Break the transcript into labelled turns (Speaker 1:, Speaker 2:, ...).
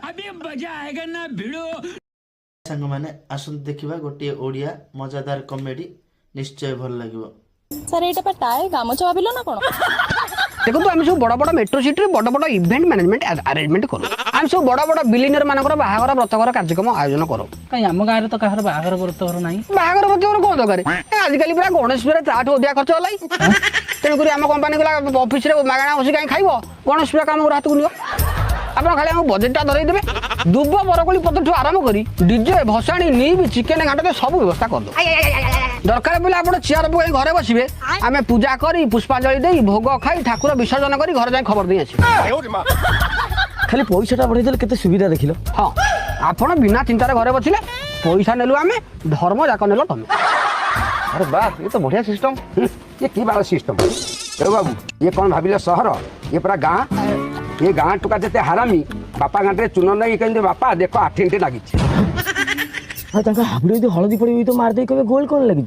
Speaker 1: अभी मजा आएगा ना भिड़ो।
Speaker 2: सांग माने आसंत देखिबा गोटे ओडिया मजादार कॉमेडी निश्चय भल लागिवो।
Speaker 3: सर एटा पर टाए गामोचा भाबिलो ना कोन
Speaker 4: देखो तो हम सब बड़ बड़ मेट्रो सिटी रे बड़ बड़ इवेंट मैनेजमेंट अरेंजमेंट करो। हम सब बड़ बड़ बिलियनर मानकर बाहागर व्रतकर कार्यक्रम आयोजन करो।
Speaker 5: कहीं आम गाँव तो कहार बाहागर व्रतघर नहीं
Speaker 4: बाहागर व्रतघर कौन दरकार आजिकल पूरा गणेश पूजा ताठू अधिका खर्च होला तेणुक आम कंपानी गला ऑफिस रे मागणा बसी कहीं खाइब गणेश पूजा काम हाथ को नियो आप खाली हम बजेटा धरई देबे दुब बरकोली पत्र आरंभ करी डीजे भसाणी नी चिकेन घाट सब व्यवस्था कर दो दरकार पड़े आप चेयर पकड़ घरे बसबे आम पूजा करी पुष्पांजलि दे भोग खाई ठाकुर विसर्जन करी घर जाए खबर दे
Speaker 6: खाली पैसा बढ़े देले केते सुविधा देखिलो।
Speaker 4: हाँ आपण बिना चिंतार घरे बसिले पैसा नेलु आम धर्म जाक नेल तुम।
Speaker 6: अरे बाप ये तो बढ़िया सिस्टम। ये की बाला सिस्टम ए बाबू ये कौन भाबिले शहर ये पूरा गाँ ये गाँ टुका जेते हरामी बापा गाँटे चुन नहीं कहते बापा देख 8 इंटे लगी हाबुड़ी हलदी पड़ी तो मारदे कहे गोल कौन लगी।